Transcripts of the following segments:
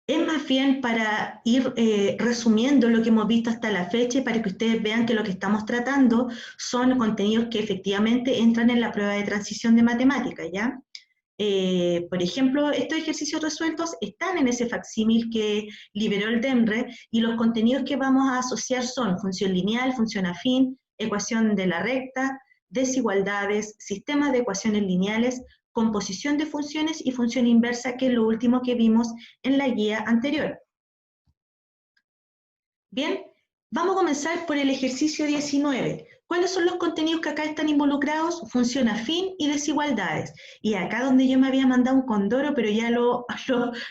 Es más bien para ir resumiendo lo que hemos visto hasta la fecha y para que ustedes vean que lo que estamos tratando son contenidos que efectivamente entran en la prueba de transición de matemáticas, ¿ya? Por ejemplo, estos ejercicios resueltos están en ese facsímil que liberó el DEMRE y los contenidos que vamos a asociar son función lineal, función afín, ecuación de la recta, desigualdades, sistemas de ecuaciones lineales, composición de funciones y función inversa, que es lo último que vimos en la guía anterior. Bien, vamos a comenzar por el ejercicio 19. ¿Cuáles son los contenidos que acá están involucrados? Función afín y desigualdades. Y acá donde yo me había mandado un condoro, pero ya lo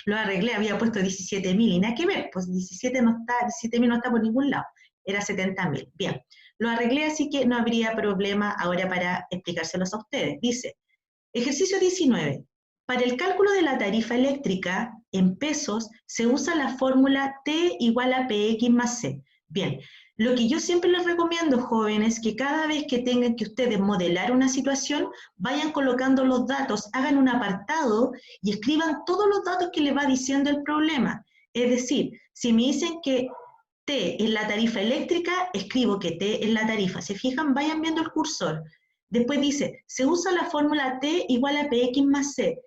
arreglé, había puesto 17.000 y nada que ver, pues 17.000 no está por ningún lado, era 70.000. Bien, lo arreglé, así que no habría problema ahora para explicárselos a ustedes. Dice, ejercicio 19. Para el cálculo de la tarifa eléctrica en pesos se usa la fórmula T igual a PX más C. Bien, lo que yo siempre les recomiendo, jóvenes, que cada vez que tengan que ustedes modelar una situación, vayan colocando los datos, hagan un apartado y escriban todos los datos que les va diciendo el problema. Es decir, si me dicen que T es la tarifa eléctrica, escribo que T es la tarifa. ¿Se fijan? Vayan viendo el cursor. Después dice, se usa la fórmula T igual a PX más C.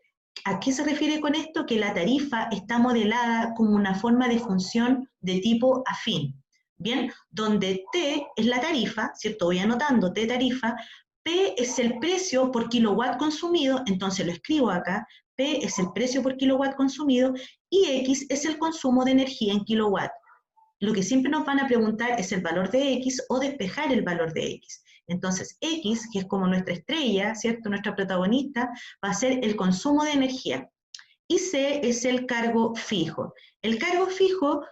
¿A qué se refiere con esto? Que la tarifa está modelada como una forma de función de tipo afín. Bien, donde T es la tarifa, ¿cierto? Voy anotando T tarifa, P es el precio por kilowatt consumido, entonces lo escribo acá, P es el precio por kilowatt consumido, y X es el consumo de energía en kilowatt. Lo que siempre nos van a preguntar es el valor de X o despejar el valor de X. Entonces, X, que es como nuestra estrella, ¿cierto? Nuestra protagonista, va a ser el consumo de energía. Y C es el cargo fijo. El cargo fijo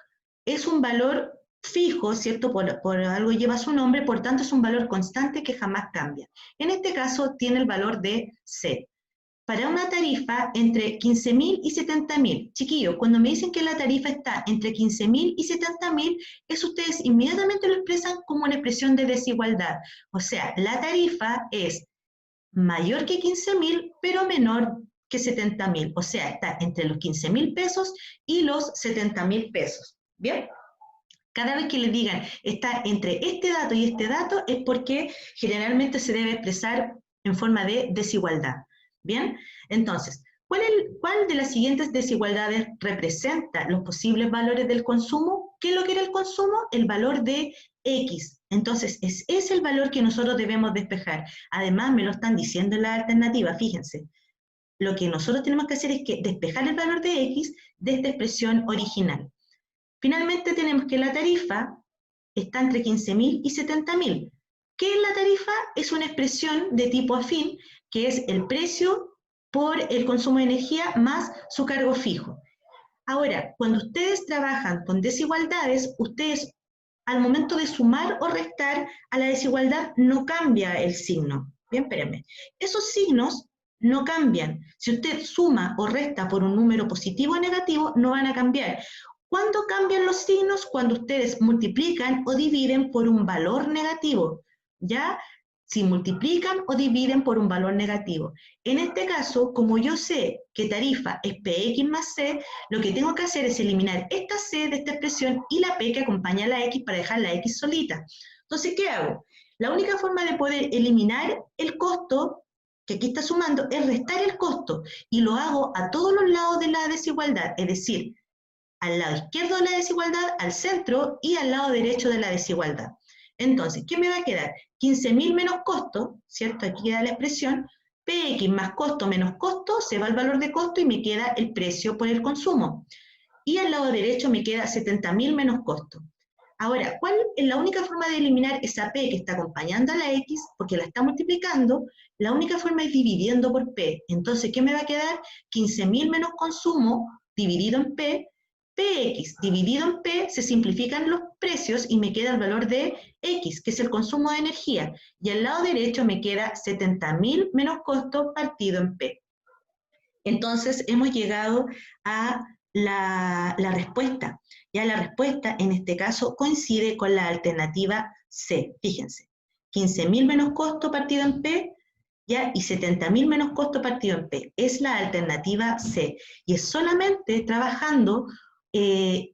es un valor fijo, ¿cierto? Por algo lleva su nombre, por tanto es un valor constante que jamás cambia. En este caso tiene el valor de C. Para una tarifa entre 15.000 y 70.000. Chiquillos, cuando me dicen que la tarifa está entre 15.000 y 70.000, eso ustedes inmediatamente lo expresan como una expresión de desigualdad. O sea, la tarifa es mayor que 15.000, pero menor que 70.000. O sea, está entre los 15.000 pesos y los 70.000 pesos. ¿Bien? Cada vez que les digan está entre este dato y este dato es porque generalmente se debe expresar en forma de desigualdad. ¿Bien? Entonces, ¿cuál de las siguientes desigualdades representa los posibles valores del consumo? ¿Qué es lo que era el consumo? El valor de X. Entonces, es el valor que nosotros debemos despejar. Además, me lo están diciendo en la alternativa, fíjense. Lo que nosotros tenemos que hacer es que despejar el valor de X de esta expresión original. Finalmente tenemos que la tarifa está entre 15.000 y 70.000. ¿Qué es la tarifa? Es una expresión de tipo afín, que es el precio por el consumo de energía más su cargo fijo. Ahora, cuando ustedes trabajan con desigualdades, ustedes al momento de sumar o restar a la desigualdad no cambia el signo. Bien, espérenme. Esos signos no cambian. Si usted suma o resta por un número positivo o negativo, no van a cambiar. ¿Cuándo cambian los signos? Cuando ustedes multiplican o dividen por un valor negativo. ¿Ya? Si multiplican o dividen por un valor negativo. En este caso, como yo sé que tarifa es PX más C, lo que tengo que hacer es eliminar esta C de esta expresión y la P que acompaña a la X para dejar la X solita. Entonces, ¿qué hago? La única forma de poder eliminar el costo, que aquí está sumando, es restar el costo. Y lo hago a todos los lados de la desigualdad, es decir, al lado izquierdo de la desigualdad, al centro y al lado derecho de la desigualdad. Entonces, ¿qué me va a quedar? 15.000 menos costo, ¿cierto? Aquí queda la expresión, PX más costo menos costo, se va el valor de costo y me queda el precio por el consumo. Y al lado derecho me queda 70.000 menos costo. Ahora, ¿cuál es la única forma de eliminar esa P que está acompañando a la X? Porque la está multiplicando, la única forma es dividiendo por P. Entonces, ¿qué me va a quedar? 15.000 menos consumo dividido en P, PX dividido en P, se simplifican los precios y me queda el valor de X, que es el consumo de energía. Y al lado derecho me queda 70.000 menos costo partido en P. Entonces hemos llegado a la respuesta. Ya la respuesta en este caso coincide con la alternativa C. Fíjense, 15.000 menos costo partido en P, ¿ya? Y 70.000 menos costo partido en P. Es la alternativa C. Y es solamente trabajando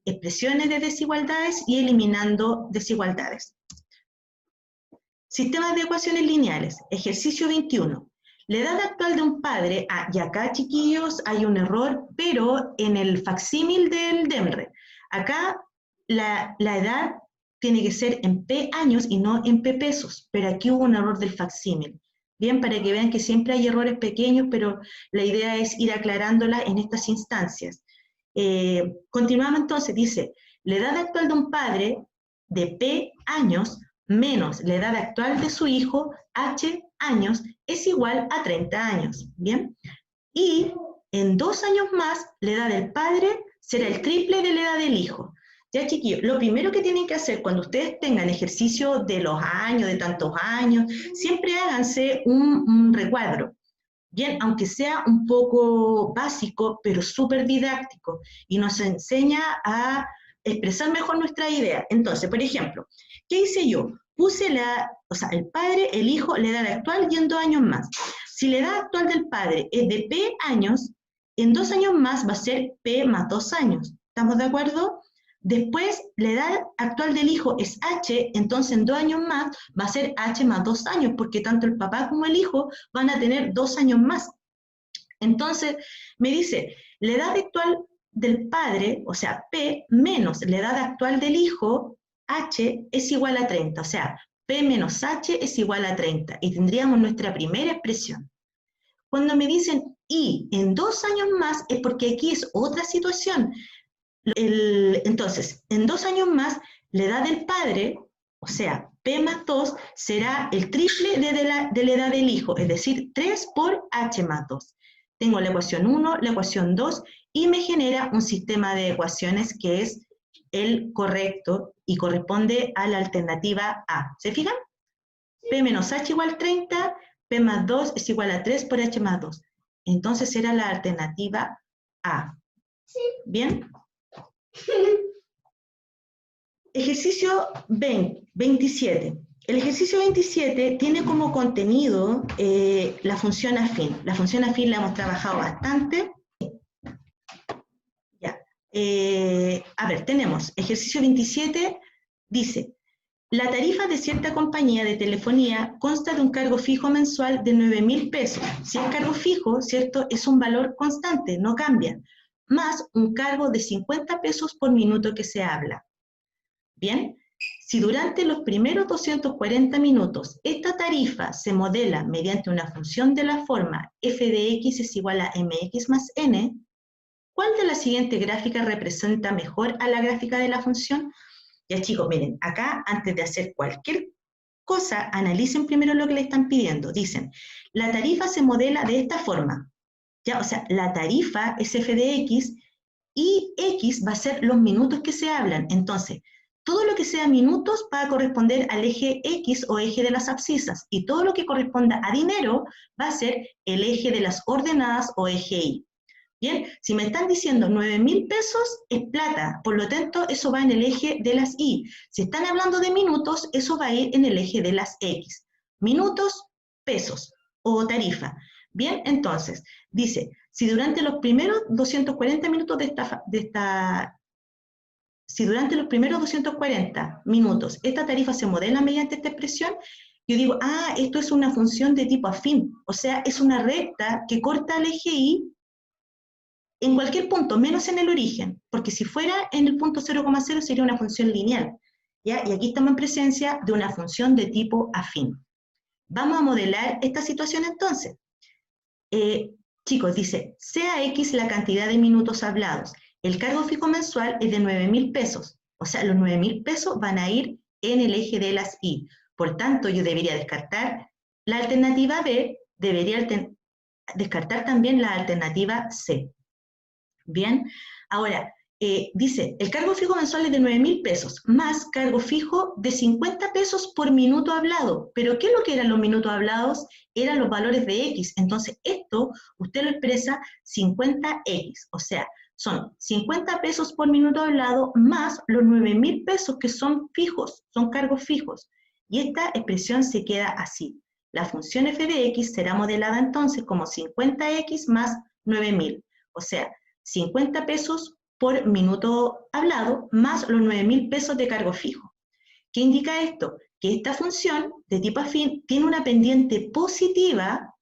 expresiones de desigualdades y eliminando desigualdades. Sistemas de ecuaciones lineales, ejercicio 21. La edad actual de un padre, y acá chiquillos hay un error, pero en el facsímil del DEMRE, acá la edad tiene que ser en P años y no en P pesos, pero aquí hubo un error del facsímil. Bien, para que vean que siempre hay errores pequeños, pero la idea es ir aclarándola en estas instancias. Continuamos entonces, dice, la edad actual de un padre de P años menos la edad actual de su hijo, H años, es igual a 30 años, ¿bien? Y en 2 años más, la edad del padre será el triple de la edad del hijo. Ya, chiquillos, lo primero que tienen que hacer cuando ustedes tengan ejercicio de los años, de tantos años, siempre háganse un recuadro. Bien, aunque sea un poco básico, pero súper didáctico, y nos enseña a expresar mejor nuestra idea. Entonces, por ejemplo, ¿qué hice yo? Puse el padre, el hijo, la edad actual y en 2 años más. Si la edad actual del padre es de P años, en 2 años más va a ser P más 2 años. ¿Estamos de acuerdo? Después, la edad actual del hijo es H, entonces en 2 años más va a ser H más 2 años, porque tanto el papá como el hijo van a tener 2 años más. Entonces, me dice, la edad actual del padre, o sea, P menos la edad actual del hijo, H es igual a 30, o sea, P menos H es igual a 30, y tendríamos nuestra primera expresión. Cuando me dicen y en 2 años más, es porque aquí es otra situación. Entonces, en 2 años más, la edad del padre, o sea, P más 2, será el triple de la edad del hijo, es decir, 3 por H más 2. Tengo la ecuación 1, la ecuación 2, y me genera un sistema de ecuaciones que es el correcto y corresponde a la alternativa A. ¿Se fijan? P menos H igual 30, P más 2 es igual a 3 por H más 2. Entonces será la alternativa A. ¿Bien? Ejercicio 27. El ejercicio 27 tiene como contenido la función afín. La función afín la hemos trabajado bastante. Ya. A ver, tenemos ejercicio 27, dice, la tarifa de cierta compañía de telefonía consta de un cargo fijo mensual de 9.000 pesos. Si es cargo fijo, ¿cierto? Es un valor constante, no cambia, más un cargo de 50 pesos por minuto que se habla. Bien, si durante los primeros 240 minutos esta tarifa se modela mediante una función de la forma f de x es igual a mx más n, ¿cuál de la siguiente gráfica representa mejor a la gráfica de la función? Ya chicos, miren, acá antes de hacer cualquier cosa, analicen primero lo que le están pidiendo. Dicen, la tarifa se modela de esta forma. Ya, o sea, la tarifa es f de x y x va a ser los minutos que se hablan. Entonces, todo lo que sea minutos va a corresponder al eje X o eje de las abscisas, y todo lo que corresponda a dinero va a ser el eje de las ordenadas o eje Y. Bien, si me están diciendo 9.000 pesos es plata, por lo tanto eso va en el eje de las Y. Si están hablando de minutos, eso va a ir en el eje de las X. Minutos, pesos o tarifa. Bien, entonces, dice, si durante los primeros 240 minutos si durante los primeros 240 minutos esta tarifa se modela mediante esta expresión, yo digo, esto es una función de tipo afín, o sea, es una recta que corta el eje Y en cualquier punto, menos en el origen, porque si fuera en el punto 0,0 sería una función lineal, ¿ya? Y aquí estamos en presencia de una función de tipo afín. Vamos a modelar esta situación entonces. Chicos, dice, sea X la cantidad de minutos hablados. El cargo fijo mensual es de 9.000 pesos. O sea, los 9.000 pesos van a ir en el eje de las Y. Por tanto, yo debería descartar la alternativa B, debería descartar también la alternativa C. Bien, ahora, dice, el cargo fijo mensual es de 9.000 pesos, más cargo fijo de 50 pesos por minuto hablado. ¿Pero qué es lo que eran los minutos hablados? Eran los valores de X. Entonces, esto usted lo expresa 50X, o sea, son 50 pesos por minuto hablado más los 9.000 pesos que son fijos, son cargos fijos. Y esta expresión se queda así. La función f de x será modelada entonces como 50x más 9.000. O sea, 50 pesos por minuto hablado, más los 9.000 pesos de cargo fijo. ¿Qué indica esto? Que esta función de tipo afín tiene una pendiente positiva,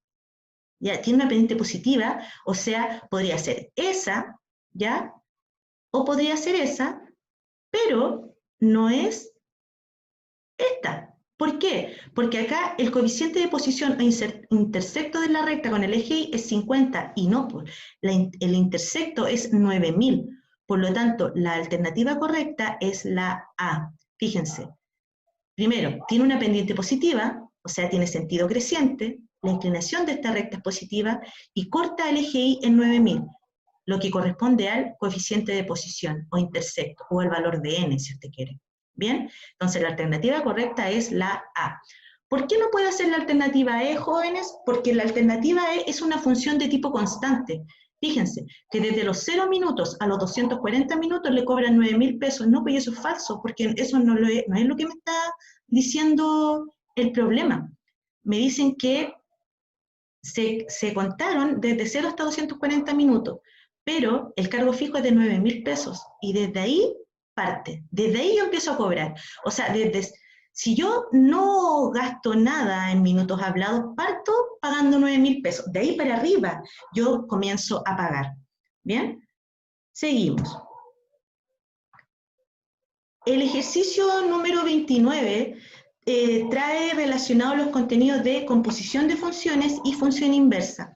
¿ya? Tiene una pendiente positiva, o sea, podría ser esa, ¿ya? O podría ser esa, pero no es esta. ¿Por qué? Porque acá el coeficiente de posición o intersecto de la recta con el eje Y es 50 y no, pues, el intersecto es 9.000. Por lo tanto, la alternativa correcta es la A. Fíjense. Primero, tiene una pendiente positiva, o sea, tiene sentido creciente, la inclinación de esta recta es positiva y corta el eje Y en 9.000, lo que corresponde al coeficiente de posición o intersecto, o al valor de n, si usted quiere. ¿Bien? Entonces, la alternativa correcta es la A. ¿Por qué no puede ser la alternativa E, jóvenes? Porque la alternativa E es una función de tipo constante. Fíjense, que desde los 0 minutos a los 240 minutos le cobran 9.000 pesos. No, pues eso es falso, porque eso no es lo que me está diciendo el problema. Me dicen que se contaron desde 0 hasta 240 minutos, pero el cargo fijo es de 9.000 pesos, y desde ahí parte, desde ahí yo empiezo a cobrar. O sea, si yo no gasto nada en minutos hablados, parto pagando 9.000 pesos. De ahí para arriba yo comienzo a pagar. ¿Bien? Seguimos. El ejercicio número 29 trae relacionados los contenidos de composición de funciones y función inversa.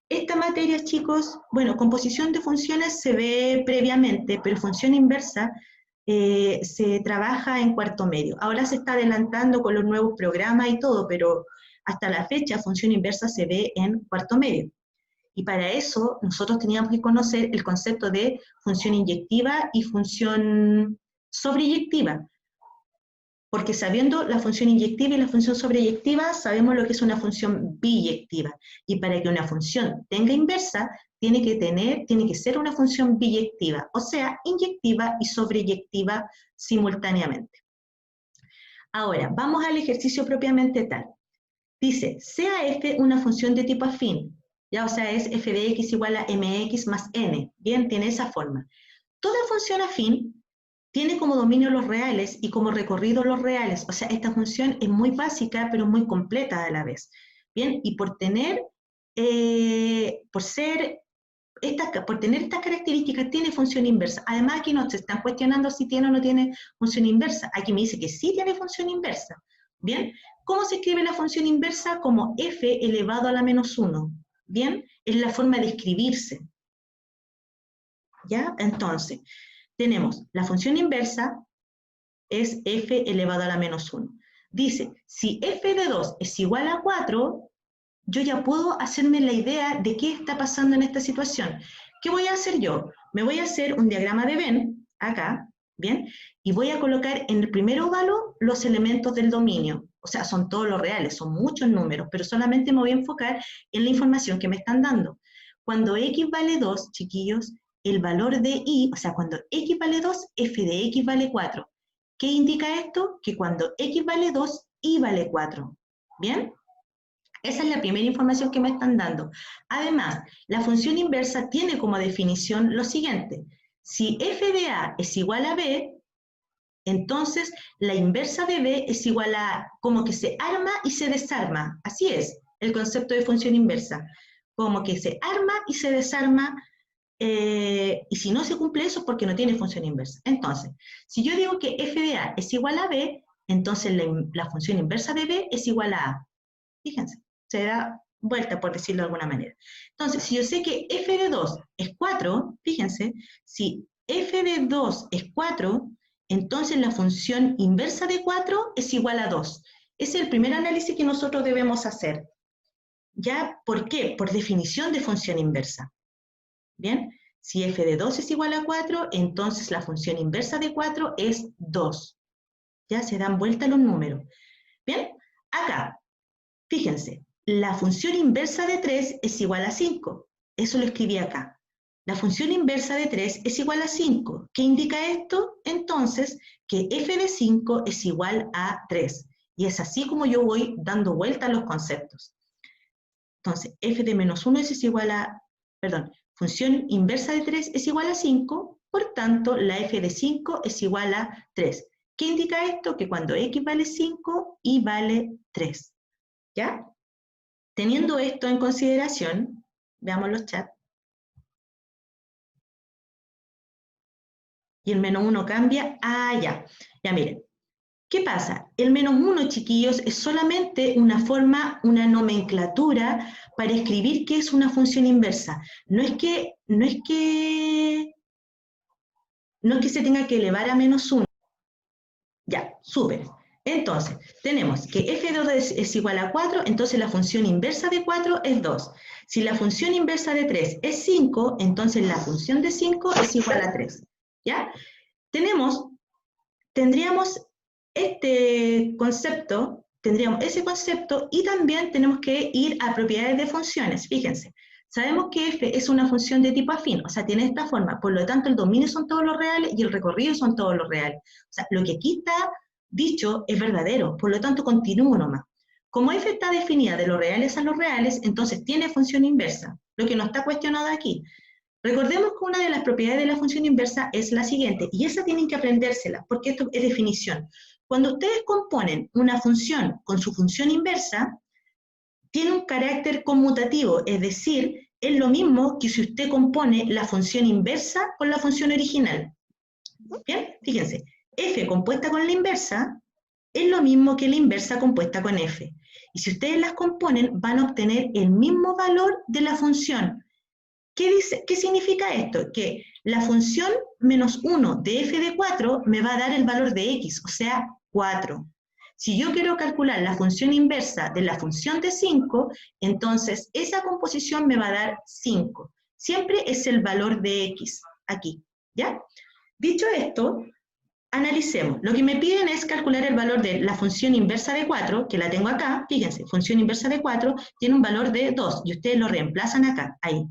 Esta materia, chicos, bueno, composición de funciones se ve previamente, pero función inversa se trabaja en cuarto medio. Ahora se está adelantando con los nuevos programas y todo, pero hasta la fecha función inversa se ve en cuarto medio. Y para eso nosotros teníamos que conocer el concepto de función inyectiva y función sobreyectiva. Porque sabiendo la función inyectiva y la función sobreyectiva, sabemos lo que es una función biyectiva. Y para que una función tenga inversa, tiene que ser una función biyectiva, o sea, inyectiva y sobreyectiva simultáneamente. Ahora, vamos al ejercicio propiamente tal. Dice, sea f una función de tipo afín, ya, o sea, es f de x igual a mx más n. Bien, tiene esa forma. Toda función afín tiene como dominio los reales y como recorrido los reales. O sea, esta función es muy básica, pero muy completa a la vez. Bien, y por tener estas características, tiene función inversa. Además, aquí no se están cuestionando si tiene o no tiene función inversa. Aquí me dice que sí tiene función inversa. Bien, ¿cómo se escribe la función inversa? Como f elevado a la menos 1. Bien, es la forma de escribirse. ¿Ya? Entonces, tenemos la función inversa es f elevado a la menos 1. Dice, si f de 2 es igual a 4, yo ya puedo hacerme la idea de qué está pasando en esta situación. ¿Qué voy a hacer yo? Me voy a hacer un diagrama de Venn, acá, ¿bien? Y voy a colocar en el primer óvalo los elementos del dominio. O sea, son todos los reales, son muchos números, pero solamente me voy a enfocar en la información que me están dando. Cuando x vale 2, chiquillos, el valor de y, o sea, cuando x vale 2, f de x vale 4. ¿Qué indica esto? Que cuando x vale 2, y vale 4. ¿Bien? Esa es la primera información que me están dando. Además, la función inversa tiene como definición lo siguiente. Si f de a es igual a b, entonces la inversa de b es igual a como que se arma y se desarma. Así es el concepto de función inversa. Como que se arma y se desarma. Y si no se cumple eso, porque no tiene función inversa. Entonces, si yo digo que f de a es igual a b, entonces la función inversa de b es igual a a. Fíjense, se da vuelta, por decirlo de alguna manera. Entonces, si yo sé que f de 2 es 4, fíjense, si f de 2 es 4, entonces la función inversa de 4 es igual a 2. Ese es el primer análisis que nosotros debemos hacer. ¿Ya? ¿Por qué? Por definición de función inversa. ¿Bien? Si f de 2 es igual a 4, entonces la función inversa de 4 es 2. Ya se dan vuelta los números. ¿Bien? Acá, fíjense, la función inversa de 3 es igual a 5. Eso lo escribí acá. La función inversa de 3 es igual a 5. ¿Qué indica esto? Entonces, que f de 5 es igual a 3. Y es así como yo voy dando vuelta a los conceptos. Entonces, f de menos 1 es igual a, perdón, función inversa de 3 es igual a 5, por tanto, la f de 5 es igual a 3. ¿Qué indica esto? Que cuando x vale 5, y vale 3. ¿Ya? Teniendo esto en consideración, veamos los chats. Y el menos 1 cambia. Ah, ya. Ya miren. ¿Qué pasa? El menos 1, chiquillos, es solamente una forma, una nomenclatura para escribir qué es una función inversa. No es que se tenga que elevar a menos 1. Ya, súper. Entonces, tenemos que f de 2 es igual a 4, entonces la función inversa de 4 es 2. Si la función inversa de 3 es 5, entonces la función de 5 es igual a 3. ¿Ya? Tendríamos ese concepto y también tenemos que ir a propiedades de funciones. Fíjense, sabemos que f es una función de tipo afín, o sea, tiene esta forma, por lo tanto el dominio son todos los reales y el recorrido son todos los reales. O sea, lo que aquí está dicho es verdadero, por lo tanto continúo nomás. Como f está definida de los reales a los reales, entonces tiene función inversa, lo que no está cuestionado aquí. Recordemos que una de las propiedades de la función inversa es la siguiente, y esa tienen que aprendérsela, porque esto es definición. Cuando ustedes componen una función con su función inversa, tiene un carácter conmutativo, es decir, es lo mismo que si usted compone la función inversa con la función original. Bien, fíjense, f compuesta con la inversa es lo mismo que la inversa compuesta con f. Y si ustedes las componen, van a obtener el mismo valor de la función. ¿Qué significa esto? Que la función menos 1 de f de 4 me va a dar el valor de x, o sea, 4. Si yo quiero calcular la función inversa de la función de 5, entonces esa composición me va a dar 5. Siempre es el valor de x, aquí, ¿ya? Dicho esto, analicemos. Lo que me piden es calcular el valor de la función inversa de 4, que la tengo acá, fíjense, función inversa de 4 tiene un valor de 2, y ustedes lo reemplazan acá, ahí.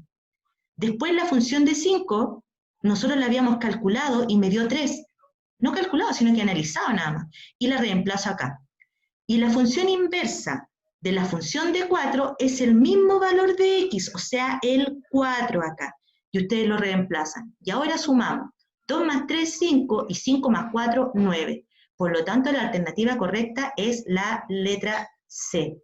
Después la función de 5, nosotros la habíamos calculado y me dio 3. No calculado, sino que analizado nada más. Y la reemplazo acá. Y la función inversa de la función de 4 es el mismo valor de x, o sea, el 4 acá. Y ustedes lo reemplazan. Y ahora sumamos. 2 más 3, 5, y 5 más 4, 9. Por lo tanto, la alternativa correcta es la letra C.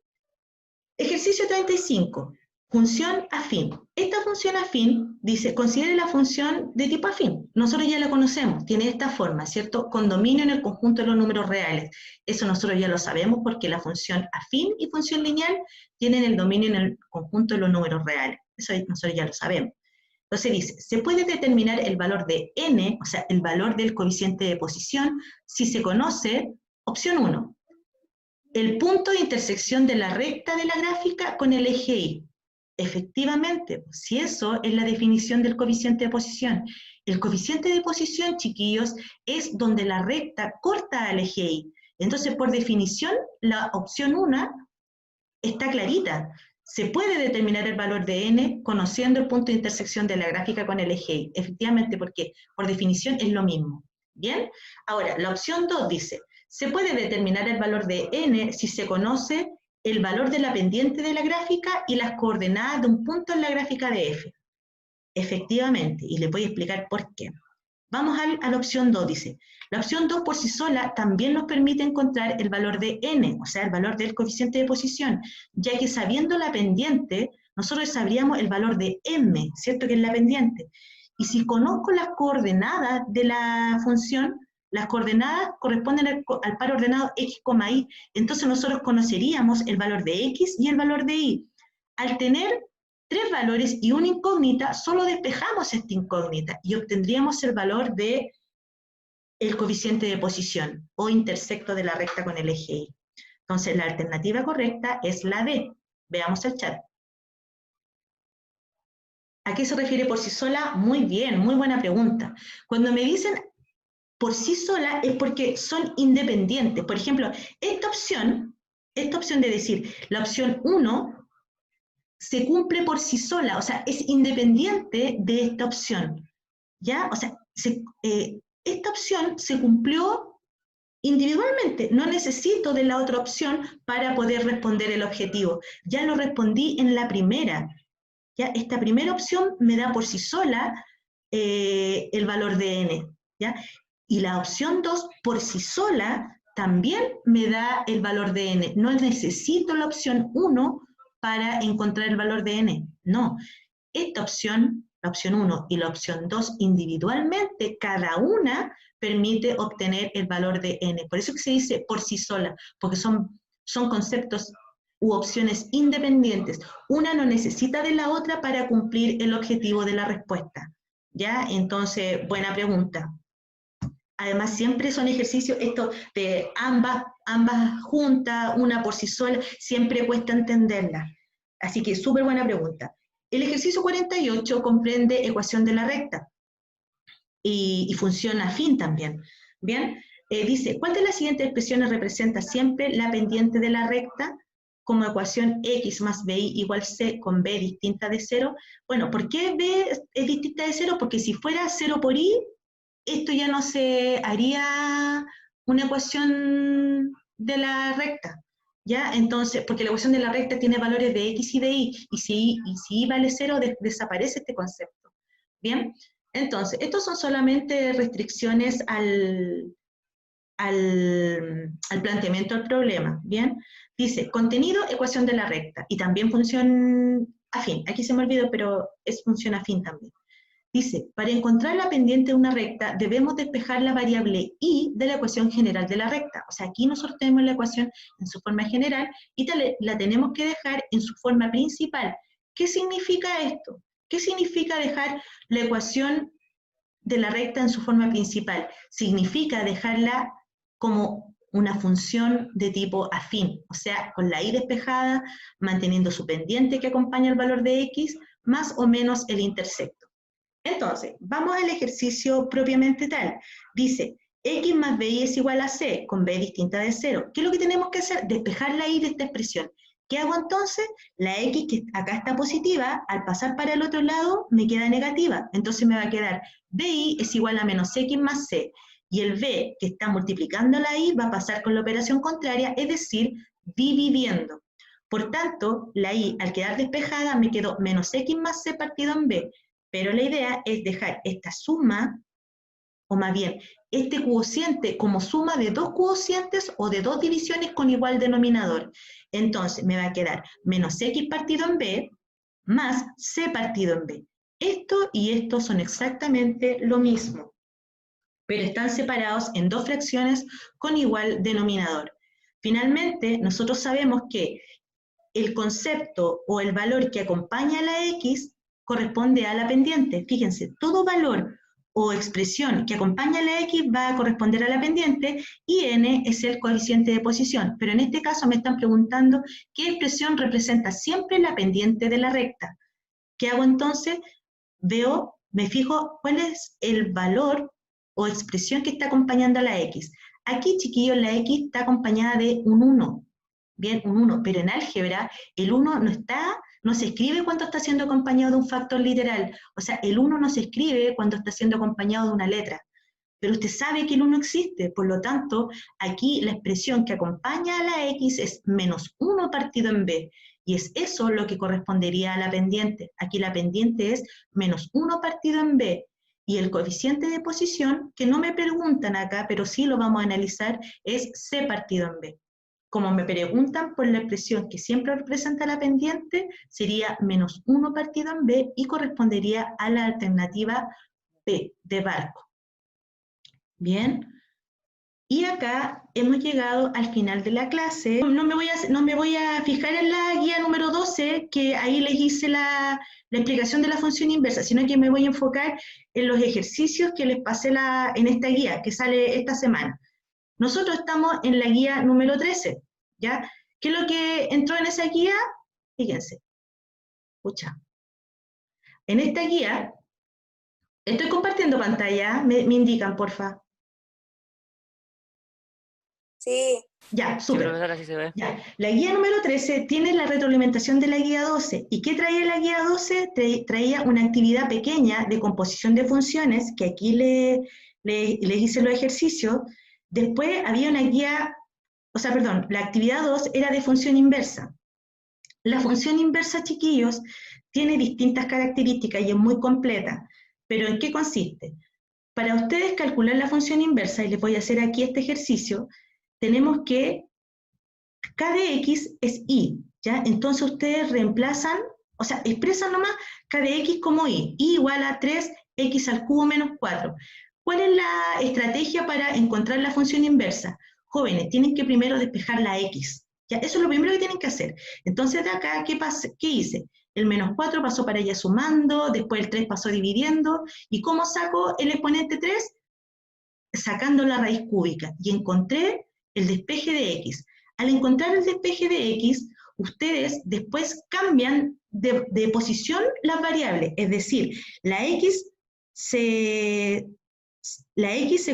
Ejercicio 35. Función afín. Esta función afín dice, considere la función de tipo afín. Nosotros ya la conocemos, tiene esta forma, ¿cierto? Con dominio en el conjunto de los números reales. Eso nosotros ya lo sabemos porque la función afín y función lineal tienen el dominio en el conjunto de los números reales. Eso nosotros ya lo sabemos. Entonces dice, se puede determinar el valor de n, o sea, el valor del coeficiente de posición, si se conoce, opción 1, el punto de intersección de la recta de la gráfica con el eje Y. Efectivamente, si eso es la definición del coeficiente de posición. El coeficiente de posición, chiquillos, es donde la recta corta al eje Y. Entonces, por definición, la opción 1 está clarita. Se puede determinar el valor de n conociendo el punto de intersección de la gráfica con el eje Y. Efectivamente, porque por definición es lo mismo. ¿Bien? Ahora, la opción 2 dice, se puede determinar el valor de n si se conoce el valor de la pendiente de la gráfica y las coordenadas de un punto en la gráfica de f. Efectivamente, y les voy a explicar por qué. Vamos a la opción 2, dice. La opción 2 por sí sola también nos permite encontrar el valor de n, o sea, el valor del coeficiente de posición, ya que sabiendo la pendiente, nosotros sabríamos el valor de m, ¿cierto? Que es la pendiente. Y si conozco las coordenadas de la función, las coordenadas corresponden al par ordenado x, y, entonces nosotros conoceríamos el valor de x y el valor de y. Al tener 3 valores y una incógnita, solo despejamos esta incógnita y obtendríamos el valor de el coeficiente de posición o intersecto de la recta con el eje Y. Entonces la alternativa correcta es la D. Veamos el chat. ¿A qué se refiere por sí sola? Muy bien, muy buena pregunta. Cuando me dicen por sí sola es porque son independientes. Por ejemplo, esta opción de decir, la opción 1 se cumple por sí sola, o sea, es independiente de esta opción, ¿ya? O sea, esta opción se cumplió individualmente, no necesito de la otra opción para poder responder el objetivo. Ya lo respondí en la primera, ¿ya? Esta primera opción me da por sí sola el valor de n, ¿ya? Y la opción 2 por sí sola también me da el valor de n. No necesito la opción 1 para encontrar el valor de n. No, esta opción, la opción 1 y la opción 2 individualmente, cada una permite obtener el valor de n. Por eso que se dice por sí sola, porque son conceptos u opciones independientes. Una no necesita de la otra para cumplir el objetivo de la respuesta. ¿Ya? Entonces, buena pregunta. Además, siempre son ejercicios, esto de ambas juntas, una por sí sola, siempre cuesta entenderla. Así que súper buena pregunta. El ejercicio 48 comprende ecuación de la recta y función afín también. Bien, dice, ¿cuál de las siguientes expresiones representa siempre la pendiente de la recta? Como ecuación x más bi igual c con b distinta de 0. Bueno, ¿por qué b es distinta de 0? Porque si fuera 0 por i, esto ya no se haría una ecuación de la recta, ¿ya? Entonces, porque la ecuación de la recta tiene valores de x y de y, y si y vale 0, desaparece este concepto, ¿bien? Entonces, estos son solamente restricciones al planteamiento del problema, ¿bien? Dice, contenido, ecuación de la recta, y también función afín. Aquí se me olvidó, pero es función afín también. Dice, para encontrar la pendiente de una recta, debemos despejar la variable y de la ecuación general de la recta. O sea, aquí nosotros tenemos la ecuación en su forma general y la tenemos que dejar en su forma principal. ¿Qué significa esto? ¿Qué significa dejar la ecuación de la recta en su forma principal? Significa dejarla como una función de tipo afín, o sea, con la y despejada, manteniendo su pendiente que acompaña el valor de x, más o menos el intersecto. Entonces, vamos al ejercicio propiamente tal. Dice, x más bi es igual a c, con b distinta de 0. ¿Qué es lo que tenemos que hacer? Despejar la y de esta expresión. ¿Qué hago entonces? La x que acá está positiva, al pasar para el otro lado, me queda negativa. Entonces me va a quedar bi es igual a menos x más c. Y el b, que está multiplicando la y, va a pasar con la operación contraria, es decir, dividiendo. Por tanto, la y, al quedar despejada, me quedó menos x más c partido en b. Pero la idea es dejar esta suma, o más bien, este cociente como suma de dos cocientes o de dos divisiones con igual denominador. Entonces me va a quedar menos x partido en b más c partido en b. Esto y esto son exactamente lo mismo, pero están separados en dos fracciones con igual denominador. Finalmente, nosotros sabemos que el concepto o el valor que acompaña a la x corresponde a la pendiente. Fíjense, todo valor o expresión que acompaña a la x va a corresponder a la pendiente y n es el coeficiente de posición. Pero en este caso me están preguntando qué expresión representa siempre la pendiente de la recta. ¿Qué hago entonces? Me fijo cuál es el valor o expresión que está acompañando a la x. Aquí, chiquillos, la x está acompañada de un 1. Bien, un 1, pero en álgebra el 1 no se escribe cuando está siendo acompañado de un factor literal. O sea, el 1 no se escribe cuando está siendo acompañado de una letra. Pero usted sabe que el 1 existe, por lo tanto, aquí la expresión que acompaña a la x es menos 1 partido en b. Y es eso lo que correspondería a la pendiente. Aquí la pendiente es menos 1 partido en b. Y el coeficiente de posición, que no me preguntan acá, pero sí lo vamos a analizar, es c partido en b. Como me preguntan por la expresión que siempre representa la pendiente, sería menos 1 partido en b y correspondería a la alternativa B, de barco. Bien, y acá hemos llegado al final de la clase. No me voy a fijar en la guía número 12, que ahí les hice la explicación de la función inversa, sino que me voy a enfocar en los ejercicios que les pasé en esta guía, que sale esta semana. Nosotros estamos en la guía número 13, ¿ya? ¿Qué es lo que entró en esa guía? Fíjense. Escucha. En esta guía, estoy compartiendo pantalla, me indican, porfa. Sí. Ya, súper. Sí, profesora, sí se ve. Ya. La guía número 13 tiene la retroalimentación de la guía 12. ¿Y qué traía la guía 12? Traía una actividad pequeña de composición de funciones, que aquí les hice los ejercicios. Después había una guía, la actividad 2 era de función inversa. La función inversa, chiquillos, tiene distintas características y es muy completa. Pero ¿en qué consiste? Para ustedes calcular la función inversa, y les voy a hacer aquí este ejercicio, tenemos que k de x es y, ¿ya? Entonces ustedes reemplazan, o sea, expresan nomás k de x como y igual a 3x al cubo menos 4. ¿Cuál es la estrategia para encontrar la función inversa? Jóvenes, tienen que primero despejar la x, ¿ya? Eso es lo primero que tienen que hacer. Entonces de acá, ¿qué hice? El menos 4 pasó para allá sumando, después el 3 pasó dividiendo, ¿y cómo saco el exponente 3? Sacando la raíz cúbica, y encontré el despeje de x. Al encontrar el despeje de x, ustedes después cambian de posición las variables, es decir, la x se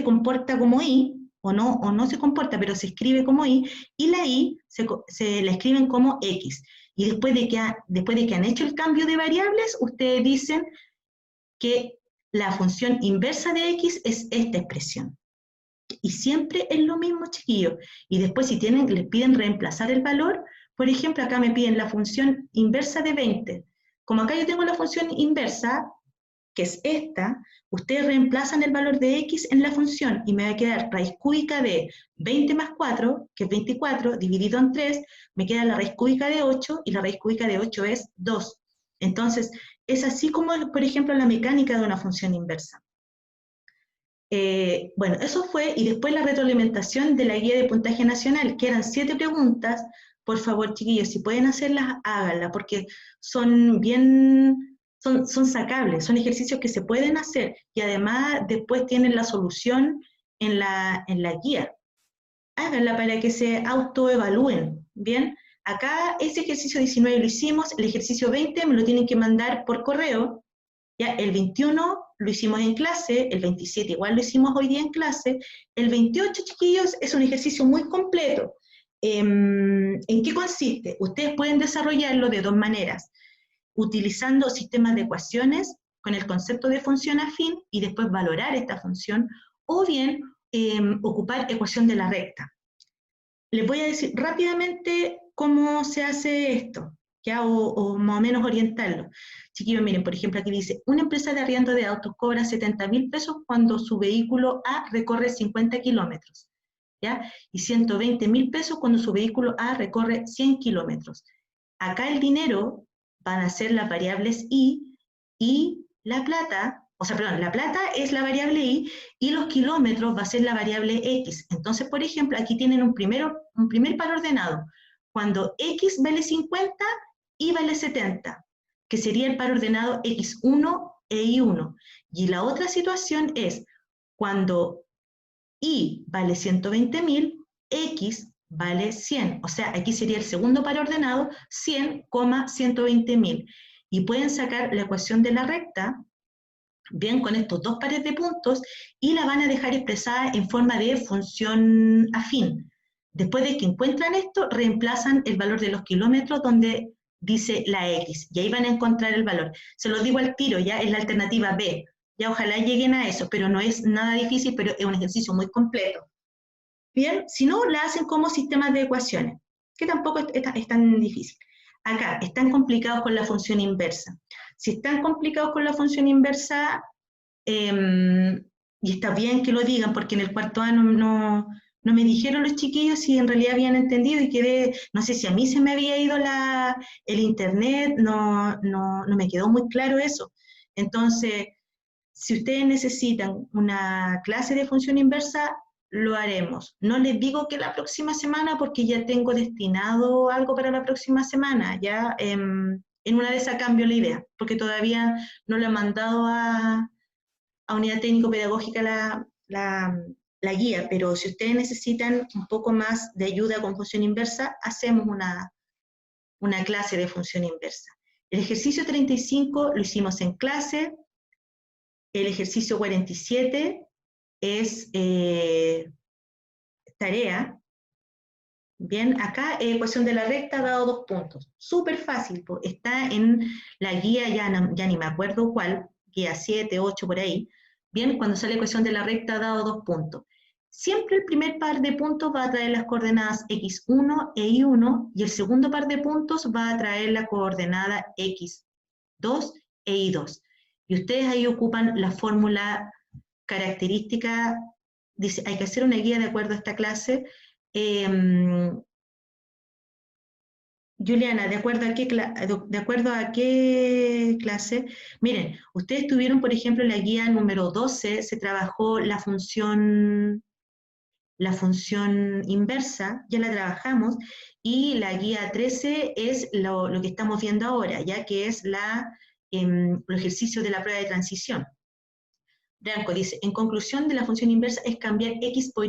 comporta como y, o no se comporta, pero se escribe como y la y se la escriben como x. Y después de que han hecho el cambio de variables, ustedes dicen que la función inversa de x es esta expresión. Y siempre es lo mismo, chiquillos. Y después si les piden reemplazar el valor, por ejemplo, acá me piden la función inversa de 20. Como acá yo tengo la función inversa, que es esta, ustedes reemplazan el valor de x en la función y me va a quedar raíz cúbica de 20 más 4, que es 24, dividido en 3, me queda la raíz cúbica de 8, y la raíz cúbica de 8 es 2. Entonces, es así como, por ejemplo, la mecánica de una función inversa. Bueno, eso fue, y después la retroalimentación de la guía de puntaje nacional, que eran 7 preguntas. Por favor, chiquillos, si pueden hacerlas, háganlas, porque son son sacables, son ejercicios que se pueden hacer, y además después tienen la solución en la guía. Háganla para que se autoevalúen, ¿bien? Acá ese ejercicio 19 lo hicimos, el ejercicio 20 me lo tienen que mandar por correo. Ya, el 21 lo hicimos en clase, el 27 igual lo hicimos hoy día en clase, el 28, chiquillos, es un ejercicio muy completo. ¿En qué consiste? Ustedes pueden desarrollarlo de dos maneras, utilizando sistemas de ecuaciones con el concepto de función afín y después valorar esta función, o bien ocupar ecuación de la recta. Les voy a decir rápidamente cómo se hace esto, ¿ya? O más o menos orientarlo. Chiquillos, miren, por ejemplo, aquí dice, una empresa de arriendo de autos cobra 70.000 pesos cuando su vehículo A recorre 50 kilómetros, ¿ya? Y 120.000 pesos cuando su vehículo A recorre 100 kilómetros. Acá el dinero van a ser las variables y la plata, o sea, perdón, la plata es la variable y los kilómetros va a ser la variable x. Entonces, por ejemplo, aquí tienen un primer par ordenado. Cuando x vale 50, y vale 70, que sería el par ordenado x1 e y1. Y la otra situación es cuando y vale 120.000, x vale 100. O sea, aquí sería el segundo par ordenado, 100, 120.000. Y pueden sacar la ecuación de la recta, bien, con estos dos pares de puntos, y la van a dejar expresada en forma de función afín. Después de que encuentran esto, reemplazan el valor de los kilómetros donde dice la X, y ahí van a encontrar el valor. Se los digo al tiro, ya es la alternativa B. Ya ojalá lleguen a eso, pero no es nada difícil, pero es un ejercicio muy completo. Bien, si no, la hacen como sistemas de ecuaciones, que tampoco es tan difícil. Acá, están complicados con la función inversa. Si están complicados con la función inversa, y está bien que lo digan, porque en el cuarto año no me dijeron los chiquillos si en realidad habían entendido, y quedé, no sé si a mí se me había ido el internet, no me quedó muy claro eso. Entonces, si ustedes necesitan una clase de función inversa, lo haremos. No les digo que la próxima semana, porque ya tengo destinado algo para la próxima semana, ya en una de esas cambio la idea, porque todavía no lo he mandado a Unidad Técnico-Pedagógica la guía, pero si ustedes necesitan un poco más de ayuda con función inversa, hacemos una clase de función inversa. El ejercicio 35 lo hicimos en clase, el ejercicio 47 es tarea. Bien, acá ecuación de la recta dado 2 puntos. Súper fácil, está en la guía, ya ni me acuerdo cuál, guía 7, 8, por ahí. Bien, cuando sale ecuación de la recta dado 2 puntos. Siempre el primer par de puntos va a traer las coordenadas x1 e y1, y el segundo par de puntos va a traer la coordenada x2 e y2. Y ustedes ahí ocupan la fórmula característica, dice, hay que hacer una guía de acuerdo a esta clase. Juliana, ¿de acuerdo a qué clase? Miren, ustedes tuvieron, por ejemplo, la guía número 12, se trabajó la función inversa, ya la trabajamos, y la guía 13 es lo que estamos viendo ahora, ya que es el ejercicio de la prueba de transición. Branco dice, en conclusión de la función inversa es cambiar x por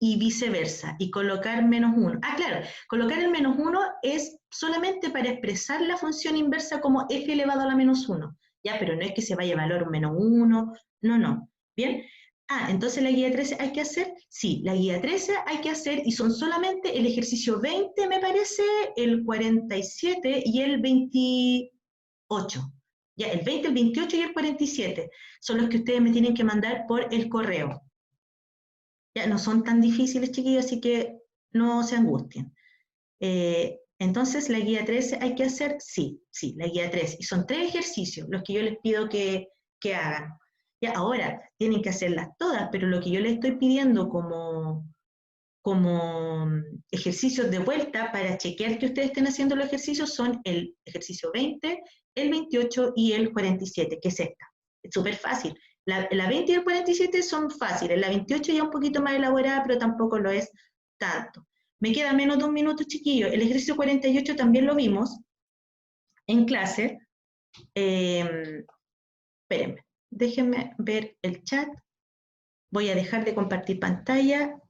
y viceversa, y colocar menos 1. Ah, claro, colocar el menos 1 es solamente para expresar la función inversa como f elevado a la menos 1, ya, pero no es que se vaya a valor un menos 1, no. ¿Bien? Ah, entonces la guía 13 hay que hacer, sí, la guía 13 hay que hacer, y son solamente el ejercicio 20, me parece, el 47 y el 28. Ya, el 20, el 28 y el 47 son los que ustedes me tienen que mandar por el correo. Ya no son tan difíciles, chiquillos, así que no se angustien. Entonces, la guía 13 hay que hacer, sí, la guía 13. Y son 3 ejercicios los que yo les pido que hagan. Ya, ahora, tienen que hacerlas todas, pero lo que yo les estoy pidiendo como ejercicios de vuelta para chequear que ustedes estén haciendo los ejercicios son el ejercicio 20, el 28 y el 47, que es esta. Es súper fácil. La 20 y el 47 son fáciles, la 28 ya un poquito más elaborada, pero tampoco lo es tanto. Me queda menos de un minuto, chiquillos. El ejercicio 48 también lo vimos en clase. Espérenme, déjenme ver el chat. Voy a dejar de compartir pantalla